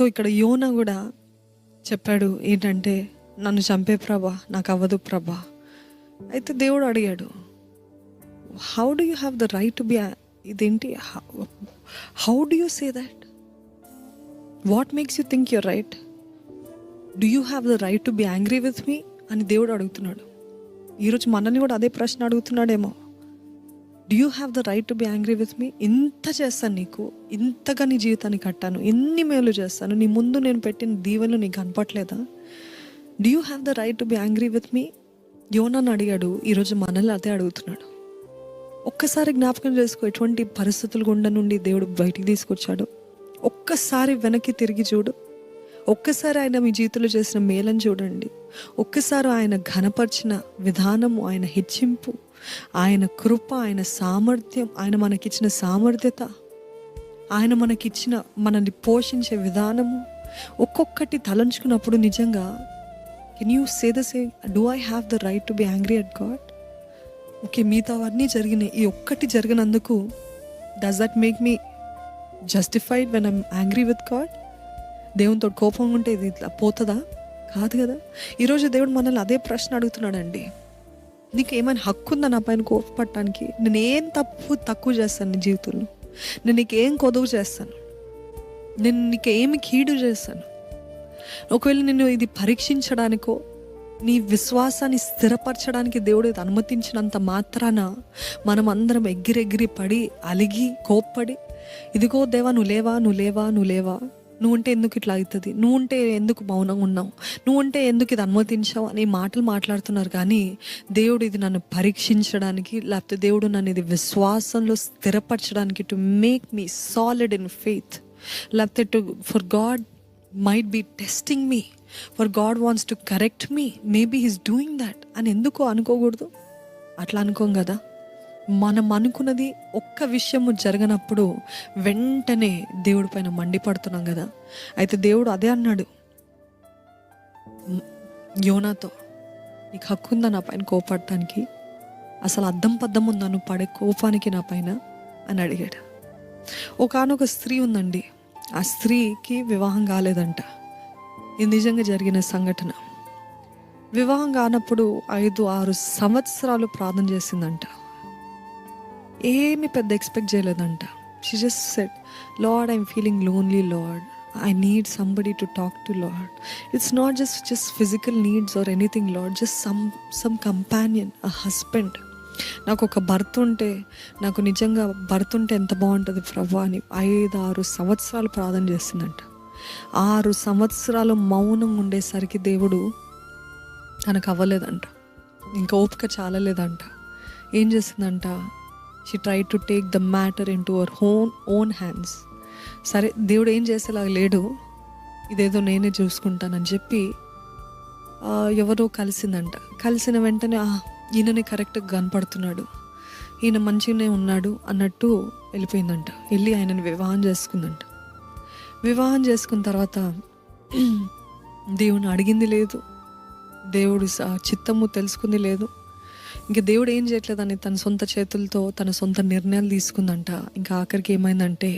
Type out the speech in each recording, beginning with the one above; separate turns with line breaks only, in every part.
So ఇక్కడ యోనా కూడా చెప్పాడు ఏంటంటే, నన్ను చంపే ప్రభా, నాకు అవ్వదు ప్రభా. అయితే దేవుడు అడిగాడు, how do you have the right to be, ఇదేంటి, how do you say that, what makes you think you're right, do you have the right to be angry with me అని దేవుడు అడుగుతున్నాడు. ఈరోజు మనల్ని కూడా అదే ప్రశ్న అడుగుతున్నాడేమో. Do you have the right to be angry with me? ఇంత చేస్తాను నీకు, ఇంతగా నీ జీవితాన్ని కట్టాను, ఎన్ని మేలు చేస్తాను, నీ ముందు నేను పెట్టిన దీవెనలు నీకు కనపట్లేదా? Do you have the right to be angry with me? యోనాను అడిగాడు, ఈరోజు మనల్ని అదే అడుగుతున్నాడు. ఒక్కసారి జ్ఞాపకం చేసుకో, ఎటువంటి పరిస్థితుల గుండా నుండి దేవుడు బయటికి తీసుకొచ్చాడు. ఒక్కసారి వెనక్కి తిరిగి చూడు. ఒక్కసారి ఆయన మీ జీవితంలో చేసిన మేలను చూడండి. ఒక్కసారి ఆయన ఘనపరిచిన విధానము, ఆయన హెచ్చింపు, ఆయన కృప, ఆయన సామర్థ్యం, ఆయన మనకిచ్చిన సామర్థ్యత, ఆయన మనకిచ్చిన మనల్ని పోషించే విధానము ఒక్కొక్కటి తలంచుకున్నప్పుడు నిజంగా can you say the same, do I have the right to be angry at God? Okay, మిగతావన్నీ జరిగినాయి, ఈ ఒక్కటి జరిగినందుకు does that make me justified when I'm angry with God? దేవునితో కోపం ఉంటే ఇది ఇట్లా పోతుందా? కాదు కదా. ఈరోజు దేవుడు మనల్ని అదే ప్రశ్న అడుగుతున్నాడండి. నీకు ఏమైనా హక్కు ఉందా నా పైన కోపపడటానికి? నేను ఏం తక్కువ చేస్తాను నీ జీవితంలో? నేను నీకేం కొదువు చేస్తాను? నేను నీకేమి కీడు చేస్తాను? ఒకవేళ నిన్ను ఇది పరీక్షించడానికో, నీ విశ్వాసాన్ని స్థిరపరచడానికి దేవుడు ఇది అనుమతించినంత మాత్రాన మనం అందరం ఎగిరెగిరి పడి, అలిగి, కోప్పడి, ఇదిగో దేవా నువ్వు లేవా, నువ్వు లేవా, నువ్వు లేవా, నువ్వు ఉంటే ఎందుకు ఇట్లా అవుతుంది, నువ్వు ఉంటే ఎందుకు మౌనంగా ఉన్నావు, నువ్వు ఉంటే ఎందుకు ఇది అనుమతించావు అనే మాటలు మాట్లాడుతున్నారు. కానీ దేవుడు ఇది నన్ను పరీక్షించడానికి, లేకపోతే దేవుడు నన్ను ఇది విశ్వాసంలో స్థిరపరచడానికి, to make me solid in faith, లేకపోతే for God might be testing me, for God wants to correct me, maybe he's doing that అని ఎందుకు అనుకోకూడదు? అట్లా అనుకోం కదా. మనం అనుకున్నది ఒక్క విషయము జరగనప్పుడు వెంటనే దేవుడి పైన మండిపడుతున్నాం కదా. అయితే దేవుడు అదే అన్నాడు యోనాతో, నీకు హక్కు ఉందా నా పైన కోపడటానికి? అసలు అద్దం పద్దం ఉందా నువ్వు పడే కోపానికి నా పైన అని అడిగాడు. ఒకానొక స్త్రీ ఉందండి, ఆ స్త్రీకి వివాహం కాలేదంట. ఇది నిజంగా జరిగిన సంఘటన. వివాహం కానప్పుడు 5-6 సంవత్సరాలు ప్రార్థన చేసిందంట. ఏమి పెద్ద ఎక్స్పెక్ట్ చేయలేదంట. She just said, Lord I'm feeling lonely Lord, I need somebody to talk to Lord. It's not just physical needs or anything Lord, just some companion, a husband. నాకు ఒక భర్త ఉంటే, నాకు నిజంగా భర్త ఉంటే ఎంత బాగుంటుంది ప్రభా అని 5-6 సంవత్సరాలు ప్రార్థన చేసిందంట. 6 సంవత్సరాలు మౌనం ఉండేసరికి దేవుడు తనకు అవ్వలేదంట, ఇంకా ఓపిక చాలలేదంట. ఏం చేసిందంట? She try to take the matter in to our own hands. సరే దేవుడు ఏం చేసేలాగా లేడు, ఇదేదో నేనే చూసుకుంటానని చెప్పి ఎవరో కలిసిందంట. కలిసిన వెంటనే ఈయననే కరెక్ట్గా కనపడుతున్నాడు, ఈయన మంచిగానే ఉన్నాడు అన్నట్టు వెళ్ళిపోయిందంట. వెళ్ళి ఆయనని వివాహం చేసుకుందంట. వివాహం చేసుకున్న తర్వాత దేవుని అడిగింది లేదు, దేవుడు చిత్తము తెలుసుకుంది లేదు. ఇంకా దేవుడు ఏం చేయట్లేదని తన సొంత చేతులతో తన సొంత నిర్ణయాలు తీసుకుందంట. ఇంకా ఆఖరికి ఏమైందంటే,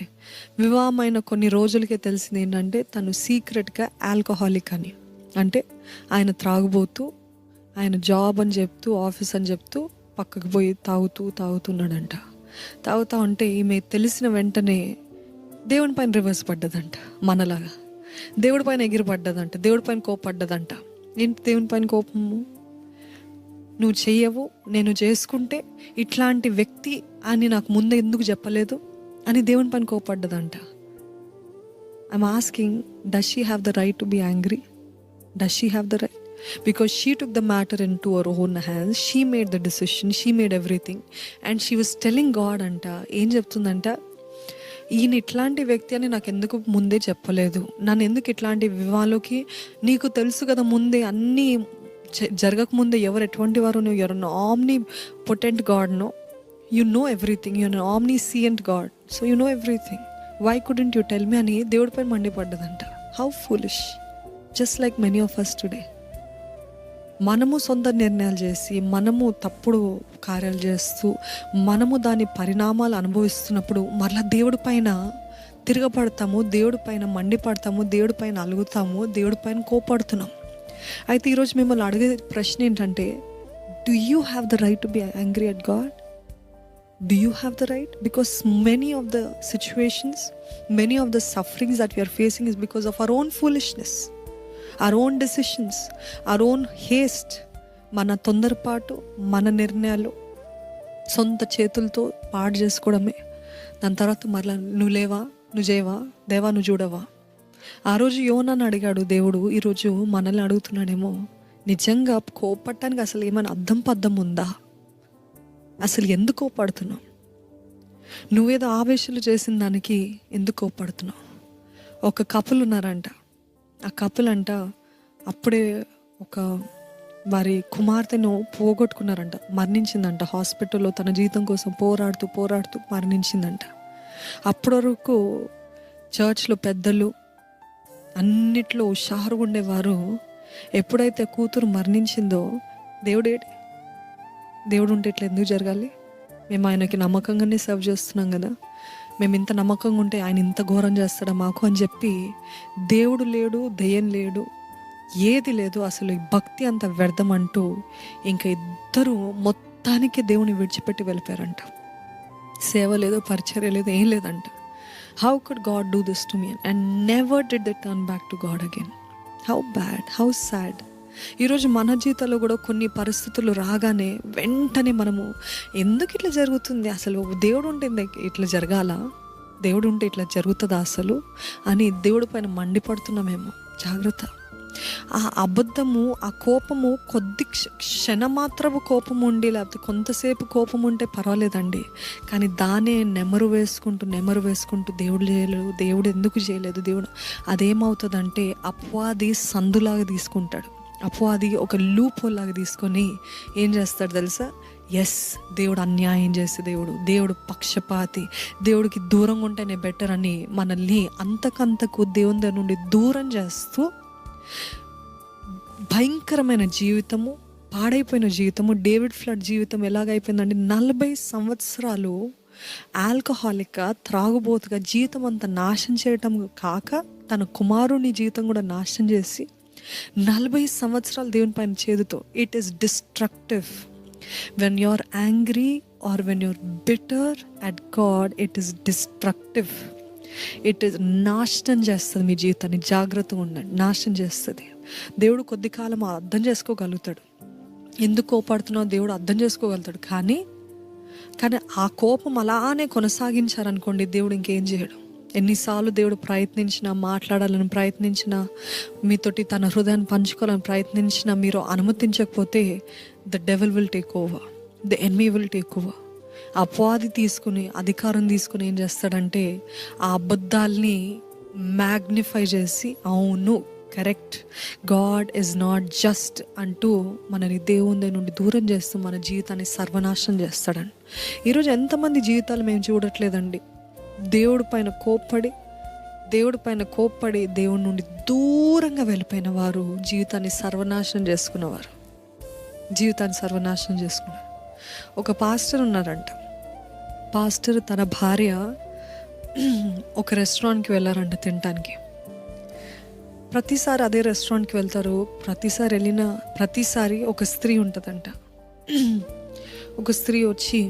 వివాహమైన కొన్ని రోజులకే తెలిసింది ఏంటంటే తను సీక్రెట్గా ఆల్కహాలిక్ అని, అంటే ఆయన త్రాగుబోతూ, ఆయన జాబ్ అని చెప్తూ, ఆఫీస్ అని చెప్తూ పక్కకు పోయి తాగుతున్నాడంట. తాగుతా ఉంటే ఈమె తెలిసిన వెంటనే దేవుని పైన రివర్స్ పడ్డదంట. మనలాగా దేవుడి పైన ఎగిరిపడ్డదంట, దేవుడి పైన కోపడ్డదంట. ఏంటి దేవుని పైన కోపము? నువ్వు చెయ్యవు, నేను చేసుకుంటే ఇట్లాంటి వ్యక్తి అని నాకు ముందే ఎందుకు చెప్పలేదు అని దేవుని పైన కోపడ్డదంట. I'm asking, does she have the right to be angry? Does she have the right? Because she took the matter into her own hands, she made the decision, she made everything, and she was telling God అంట, ఏం చెప్తుందంట, ఈయన ఇట్లాంటి వ్యక్తి అని నాకు ఎందుకు ముందే చెప్పలేదు, నన్ను ఎందుకు ఇట్లాంటి వివాహాలకి, నీకు తెలుసు కదా ముందే అన్నీ జరగకముందే ఎవరు ఎటువంటి వారు, నువ్వు ఎవరు omnipotent God, no you know everything, you know omniscient God, so you know everything, why couldn't you tell me అని దేవుడిపై మండిపడ్డదంట. How foolish, just like many of us today. మనము సొంత నిర్ణయాలు చేసి, మనము తప్పుడు కార్యాలు చేస్తూ, మనము దాని పరిణామాలు అనుభవిస్తున్నప్పుడు మరలా దేవుడి పైన తిరగబడతాము, దేవుడి పైన మండిపడతాము, దేవుడి పైన అలుగుతాము, దేవుడి పైన కోపడుతున్నాం. అయితే ఈరోజు మిమ్మల్ని అడిగే ప్రశ్న ఏంటంటే, do you have the right to be angry at God? Do you have the right? Because many of the situations, many of the sufferings that we are facing is because of our own foolishness, our own decisions, our own haste. మన తొందరపాటు, మన నిర్ణయాలు సొంత చేతులతో పాడు చేసుకోవడమే. దాని తర్వాత మరలా నువ్వు లేవా, నువ్వు చేయవా, దేవా నువ్వు చూడవా. ఆ రోజు యోనాను అడిగాడు దేవుడు, ఈరోజు మనల్ని అడుగుతున్నాడేమో, నిజంగా కోపట్టానికి అసలు ఏమైనా అర్థం పద్ధం ఉందా? అసలు ఎందుకు కోపడుతున్నావు? నువ్వేదో ఆవేశాలు చేసిన దానికి ఎందుకు కోపడుతున్నావు? ఒక కపుల్ ఉన్నారంట. ఆ కపుల్ అంట అప్పుడే ఒక వారి కుమార్తెను పోగొట్టుకున్నారంట, మరణించిందంట. హాస్పిటల్లో తన జీవితం కోసం పోరాడుతూ మరణించిందంట. అప్పటి వరకు చర్చ్లో పెద్దలు అన్నిట్లో హుషారుగా ఉండేవారు. ఎప్పుడైతే కూతురు మరణించిందో, దేవుడు ఉంటే ఇట్లా ఎందుకు జరగాలి? మేము ఆయనకి నమ్మకంగానే సర్వ్ చేస్తున్నాం కదా, మేము ఇంత నమ్మకంగా ఉంటే ఆయన ఇంత ఘోరం చేస్తాడా మాకు అని చెప్పి, దేవుడు లేడు, దయ్యం లేడు, ఏది లేదు, అసలు ఈ భక్తి అంత వ్యర్థం అంటూ ఇంకా ఇద్దరు మొత్తానికి దేవుని విడిచిపెట్టి వెళ్ళిపోయారంట. సేవ లేదు, పరిచర్య లేదు, ఏం లేదంట. How could God do this to me and never did they turn back to God again. How bad, how sad. ఈరోజు మన జీవితంలో కూడా కొన్ని పరిస్థితులు రాగానే వెంటనే మనము ఎందుకు ఇట్లా జరుగుతుంది, అసలు దేవుడు ఉంటే ఇట్లా జరగాల, దేవుడు ఉంటే ఇట్లా జరుగుతుందా అసలు అని దేవుడి పైన మండిపడుతున్నామేమో. జాగ్రత్త. ఆ అబద్ధము, ఆ కోపము కొద్ది క్షణమాత్రపు కోపం ఉండి, లేకపోతే కొంతసేపు కోపం ఉంటే పర్వాలేదండి, కానీ దానే నెమరు వేసుకుంటూ దేవుడు చేయలేదు, దేవుడు ఎందుకు చేయలేదు, దేవుడు అదేమవుతుందంటే అపవాది సందులాగా తీసుకుంటాడు. అపవాది ఒక లూప్ హోల్ లాగా తీసుకొని ఏం చేస్తాడు తెలుసా? ఎస్, దేవుడు అన్యాయం చేసే దేవుడు పక్షపాతి, దేవుడికి దూరంగా ఉంటేనే బెటర్ అని మనల్ని అంతకంతకు దేవుని దగ్గర నుండి దూరం చేస్తూ భయంకరమైన జీవితము, పాడైపోయిన జీవితము. డేవిడ్ ఫ్లడ్ జీవితం ఎలాగైపోయిందండి? 40 సంవత్సరాలు ఆల్కహాలిక్గా, త్రాగుబోతుగా జీవితం అంతా నాశనం చేయటం కాక తన కుమారుని జీవితం కూడా నాశనం చేసి 40 సంవత్సరాలు దేవుని పైన చేదుతో. It is destructive. When you are angry or when you are bitter at God, it is destructive. It is నాశనం చేస్తుంది మీ జీవితాన్ని. జాగ్రత్తగా ఉండండి, నాశనం చేస్తుంది. దేవుడు కొద్ది కాలం అర్థం చేసుకోగలుగుతాడు, ఎందుకు కోపడుతున్నావు దేవుడు అర్థం చేసుకోగలుగుతాడు. కానీ ఆ కోపం అలానే కొనసాగించారనుకోండి, దేవుడు ఇంకేం చేయడు. ఎన్నిసార్లు దేవుడు మాట్లాడాలని ప్రయత్నించినా, మీతోటి తన హృదయాన్ని పంచుకోవాలని ప్రయత్నించినా, మీరు అనుమతించకపోతే the devil will take over, the enemy will take over. అపవాది తీసుకుని, అధికారం తీసుకుని ఏం చేస్తాడంటే ఆ అబద్ధాల్ని మ్యాగ్నిఫై చేసి, అవును correct, God is not just అంటూ మనని దేవుని నుండి దూరం చేస్తూ మన జీవితాన్ని సర్వనాశనం చేస్తాడండి. ఈరోజు ఎంతమంది జీవితాలు మేము చూడట్లేదండి, దేవుడి పైన కోప్పడి దేవుడి నుండి దూరంగా వెళ్ళిపోయిన వారు జీవితాన్ని సర్వనాశనం చేసుకున్నారు. ఒక పాస్టర్ ఉన్నారంట. పాస్టర్ తన భార్య ఒక రెస్టారెంట్కి వెళ్ళారంట తినటానికి. ప్రతిసారి అదే రెస్టారెంట్కి వెళ్తారు. ప్రతిసారి ఒక స్త్రీ ఉంటుందంట. ఒక స్త్రీ వచ్చి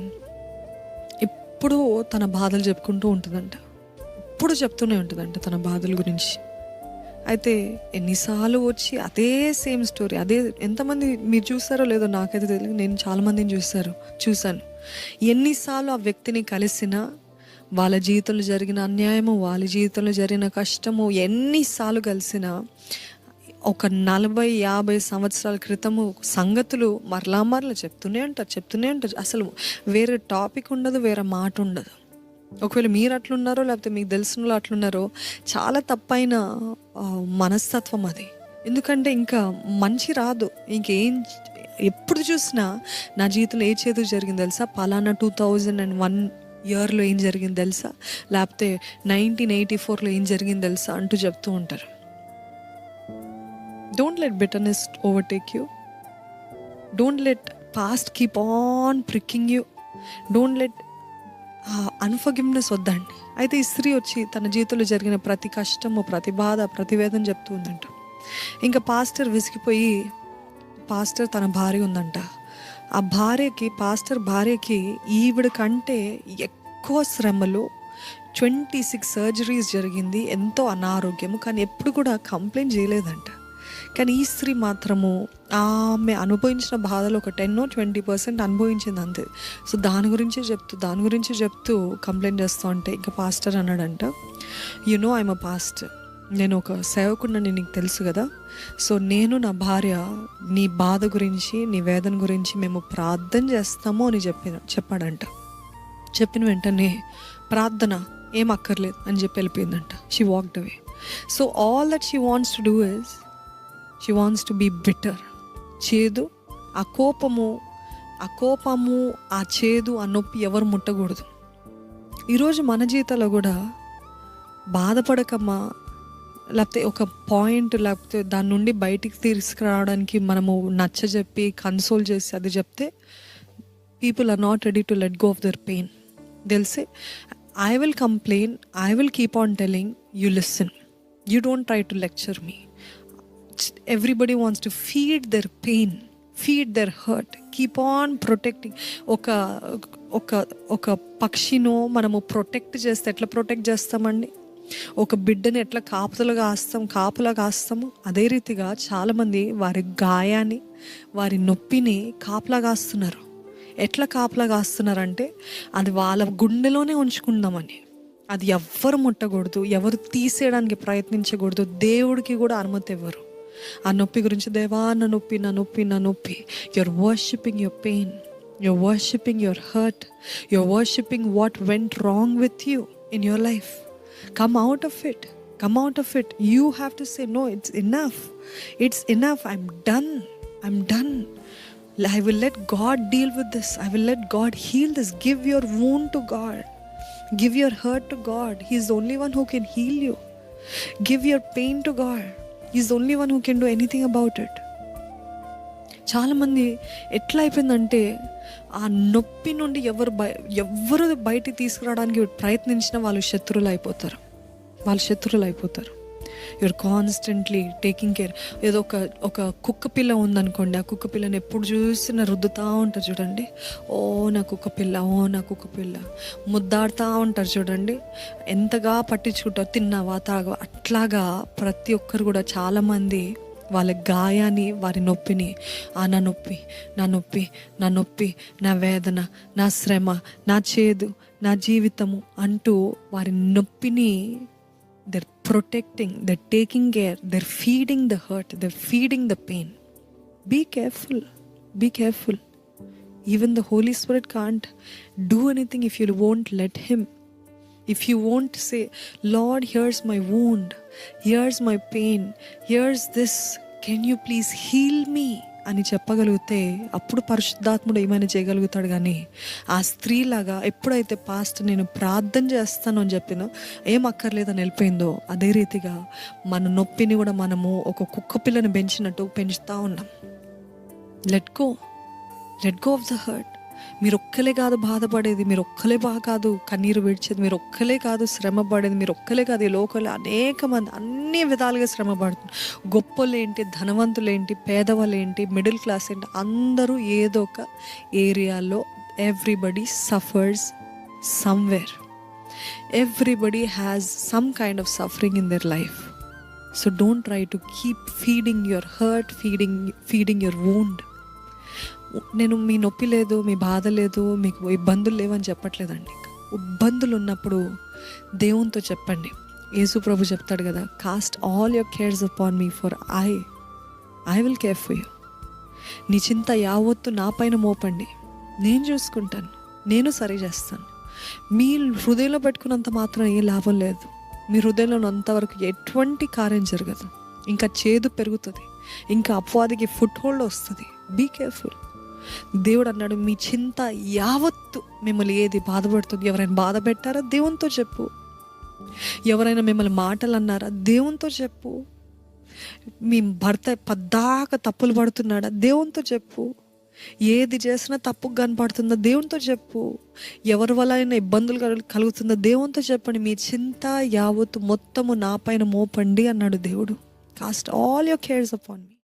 ఎప్పుడూ తన బాధలు చెప్పుకుంటూ ఉంటుందంట. ఎప్పుడు చెప్తూనే ఉంటుందంట తన బాధల గురించి. అయితే ఎన్నిసార్లు వచ్చి అదే సేమ్ స్టోరీ, అదే. ఎంతమంది మీరు చూస్తారో లేదో నాకైతే తెలియదు, నేను చాలామందిని చూశాను. ఎన్నిసార్లు ఆ వ్యక్తిని కలిసినా, వాళ్ళ జీవితంలో జరిగిన అన్యాయము, వాళ్ళ జీవితంలో జరిగిన కష్టము ఎన్నిసార్లు కలిసినా ఒక 40-50 సంవత్సరాల క్రితము సంగతులు మరలా చెప్తూనే ఉంటారు. అసలు వేరే టాపిక్ ఉండదు, వేరే మాట ఉండదు. ఒకవేళ మీరు అట్లున్నారో లేకపోతే మీకు తెలిసిన వాళ్ళు అట్లున్నారో, చాలా తప్పైన మనస్తత్వం అది. ఎందుకంటే ఇంకా మంచి రాదు. ఎప్పుడు చూసినా నా జీవితంలో ఏ చేదు జరిగింది తెలుసా, పలానా 2001 ఇయర్లో ఏం జరిగింది తెలుసా, లేకపోతే 1984లో ఏం జరిగింది తెలుసా అంటూ చెప్తూ ఉంటారు. Don't let bitterness overtake you. Don't let past keep on pricking you. Don't let unforgiveness వద్దండి. అయితే ఈ స్త్రీ వచ్చి తన జీవితంలో జరిగిన ప్రతి కష్టము, ప్రతి బాధ, ప్రతి వేదన చెప్తూ ఉందంట. ఇంకా పాస్టర్ విసిగిపోయి, పాస్టర్ తన భార్య ఉందంట, ఆ పాస్టర్ భార్యకి ఈవిడ కంటే ఎక్కువ శ్రమలు, 26 సర్జరీస్ జరిగింది, ఎంతో అనారోగ్యము, కానీ ఎప్పుడు కూడా కంప్లైంట్ చేయలేదంట. కానీ ఈ స్త్రీ మాత్రము ఆమె అనుభవించిన బాధలు ఒక 10-20% అనుభవించింది అంతే. సో దాని గురించి చెప్తూ కంప్లైంట్ చేస్తూ ఉంటే ఇంకా పాస్టర్ అన్నాడంట, ఐఎమ్ అ పాస్టర్, నేను ఒక సేవకుడిని, నీకు తెలుసు కదా. సో నేను నా భార్య నీ బాధ గురించి, నీ వేదన గురించి మేము ప్రార్థన చేస్తాము అని చెప్పాడంట. చెప్పిన వెంటనే ప్రార్థన ఏం అక్కర్లేదు అని చెప్పి వెళ్ళిపోయిందంట. She walked away. So all that she wants to do is she wants to be bitter. చేదు, ఆ కోపము, ఆ చేదు, ఆ నొప్పి ఎవరు ముట్టకూడదు. ఈరోజు మన జీవితంలో కూడా బాధపడకమ్మా, లేకపోతే ఒక పాయింట్, లేకపోతే దాని నుండి బయటికి తీసుకురావడానికి మనము నచ్చజెప్పి కన్సోల్ చేసి అది చెప్తే people are not ready to let go of their pain. They'll say, I will complain, I will keep on telling, you listen. You don't try to lecture me. Everybody wants to feed their pain, feed their hurt, keep on protecting. ఒక పక్షిను మనము protect చేస్తే ఎట్లా protect చేస్తామండి? ఒక బిడ్డని ఎట్లా కాపులా కాస్తాము, అదే రీతిగా చాలామంది వారి గాయాన్ని, వారి నొప్పిని కాపలా కాస్తున్నారు. ఎట్లా కాపలా కాస్తున్నారంటే అది వాళ్ళ గుండెలోనే ఉంచుకుందామని. అది ఎవ్వరు ముట్టకూడదు, ఎవరు తీసేయడానికి ప్రయత్నించకూడదు, దేవుడికి కూడా అనుమతి ఇవ్వరు. ఆ నొప్పి గురించి, దేవా నా నొప్పి, you are worshipping your pain, you are worshipping your hurt, you are worshipping what went wrong with you in your life. Come out of it. You have to say, no, it's enough, I'm done. I will let God deal with this. I will let God heal this. Give your wound to God. Give your hurt to God. He's the only one who can heal you. Give your pain to God. He's the only one who can do anything about it. చాలామంది ఎట్లా అయిపోయిందంటే ఆ నొప్పి నుండి ఎవరు బయటికి తీసుకురావడానికి ప్రయత్నించినా వాళ్ళు శత్రువులు అయిపోతారు. You are constantly taking care. ఏదో ఒక కుక్క పిల్ల ఉందనుకోండి, ఆ కుక్క పిల్లని ఎప్పుడు చూసినా రుద్దుతూ ఉంటారు చూడండి. ఓ నా కుక్క పిల్ల ముద్దాడుతూ ఉంటారు చూడండి. ఎంతగా పట్టించుకుంటారు, తిన్నావా, తాగవా. అట్లాగా ప్రతి ఒక్కరు కూడా చాలామంది వాళ్ళ గాయాన్ని, వారి నొప్పిని, నా నొప్పి, నా వేదన, నా శ్రమ, నా చేదు, నా జీవితము అంటూ వారి నొప్పిని they're protecting, they're taking care, they're feeding the hurt, they're feeding the pain. Be careful. Even the Holy Spirit can't do anything if you won't let Him. If you won't say, Lord, here's my wound, here's my pain, here's this, can you please heal me అని చెప్పగలిగితే అప్పుడు పరిశుద్ధాత్ముడు ఏమైనా చేయగలుగుతాడు. కానీ ఆ స్త్రీలాగా ఎప్పుడైతే pastor నేను ప్రార్థన చేస్తాను అని చెప్పినో ఏం అక్కర్లేదని వెళ్ళిపోయిందో, అదే రీతిగా మన నొప్పిని కూడా మనము ఒక కుక్క పిల్లని పెంచినట్టు పెంచుతూ ఉన్నాం. Let go of the hurt. మీరు ఒక్కలే కాదు బాధపడేది, మీరు ఒక్కలే కాదు కన్నీరు విడిచేది, మీరు ఒక్కలే కాదు శ్రమ పడేది, మీరు ఒక్కలే కాదు. ఈ లోకంలో అనేక మంది అన్ని విధాలుగా శ్రమ పడుతున్నారు. గొప్పలేంటి, ధనవంతులేంటి, పేదవాళ్ళేంటి, మిడిల్ క్లాస్ ఏంటి, అందరూ ఏదో ఒక ఏరియాలో everybody suffers somewhere. Everybody has some kind of suffering in their life. So don't try to keep feeding your hurt, feeding your wound. నేను మీ నొప్పి లేదు, మీ బాధ లేదు, మీకు ఇబ్బందులు లేవని చెప్పట్లేదండి. ఇబ్బందులు ఉన్నప్పుడు దేవునితో చెప్పండి. యేసు ప్రభు చెప్తాడు కదా, cost all your cares upon me for I will care for you. నీ చింత యావత్తు నా పైన మోపండి, నేను చూసుకుంటాను, నేను సరి చేస్తాను. మీ హృదయంలో పెట్టుకున్నంత మాత్రం ఏ లాభం లేదు. మీ హృదయంలో అంతవరకు ఎటువంటి కార్యం జరగదు. ఇంకా చేదు పెరుగుతుంది, ఇంకా అపవాదికి ఫుట్ హోల్డ్ వస్తుంది. Be careful. దేవుడు అన్నాడు, మీ చింత యావత్తు మిమ్మల్ని ఏది బాధపడుతుంది. ఎవరైనా బాధ పెట్టారా, దేవునితో చెప్పు. ఎవరైనా మిమ్మల్ని మాటలు అన్నారా, దేవునితో చెప్పు. మీ భర్త పద్దాక తప్పులు పడుతున్నాడా, దేవునితో చెప్పు. ఏది చేసినా తప్పుకు కనపడుతుందో దేవునితో చెప్పు. ఎవరి వల్ల అయినా ఇబ్బందులు కలుగుతుందో దేవునితో చెప్పండి. మీ చింత యావత్తు మొత్తము నా పైన మోపండి అన్నాడు దేవుడు. Cost all your cares upon me.